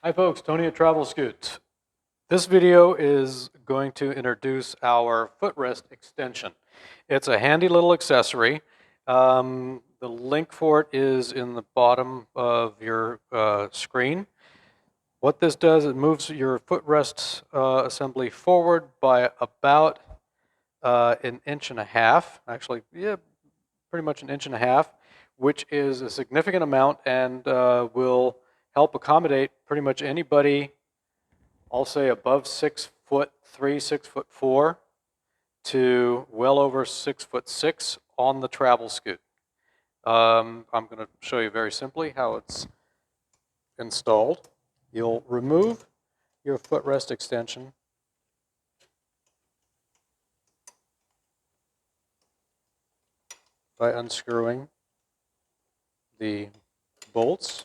Hi folks, Tony at TravelScoot. This video is going to introduce our footrest extension. It's a handy little accessory. The link for it is in the bottom of your screen. What this does, it moves your footrest assembly forward by about an inch and a half. Actually, yeah, pretty much an inch and a half, which is a significant amount and will help accommodate pretty much anybody, I'll say above 6'3", 6'4", to well over 6'6" on the TravelScoot. I'm going to show you very simply how it's installed. You'll remove your footrest extension by unscrewing the bolts.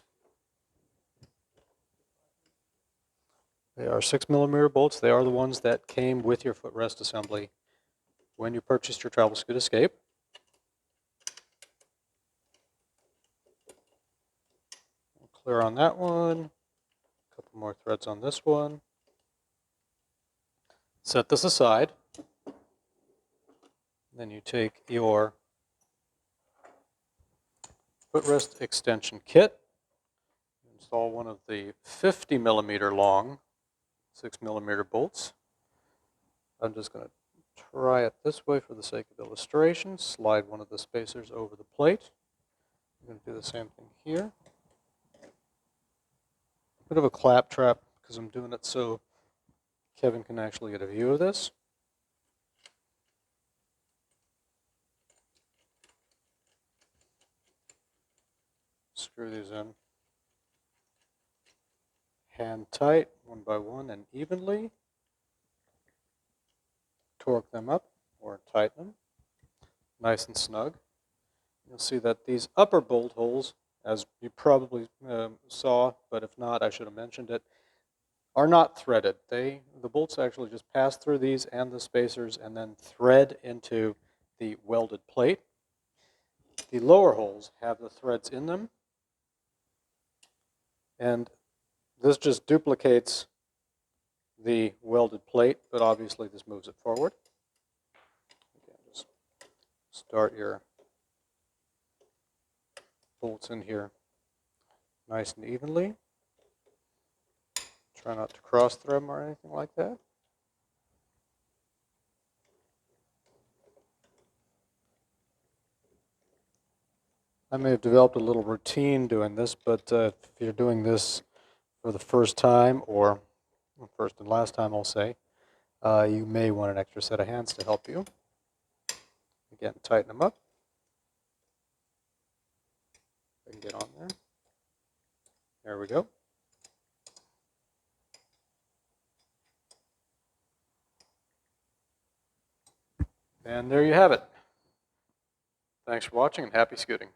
They are 6mm bolts. They are the ones that came with your footrest assembly when you purchased your TravelScoot Escape. Clear on that one. A couple more threads on this one. Set this aside. Then you take your footrest extension kit. Install one of the 50mm long 6mm bolts. I'm just going to try it this way for the sake of illustration. Slide one of the spacers over the plate. I'm going to do the same thing here. Bit of a clap trap because I'm doing it so Kevin can actually get a view of this. Screw these in hand tight, one by one, and evenly. Torque them up or tighten them, nice and snug. You'll see that these upper bolt holes, as you probably saw, but if not, I should have mentioned it, are not threaded. The bolts actually just pass through these and the spacers and then thread into the welded plate. The lower holes have the threads in them, and this just duplicates the welded plate, but obviously this moves it forward. Again, just start your bolts in here nice and evenly. Try not to cross thread them or anything like that. I may have developed a little routine doing this, but if you're doing this for the first time, or first and last time I'll say, you may want an extra set of hands to help you. Again, tighten them up. I can get on there. There we go. And there you have it. Thanks for watching and happy scooting.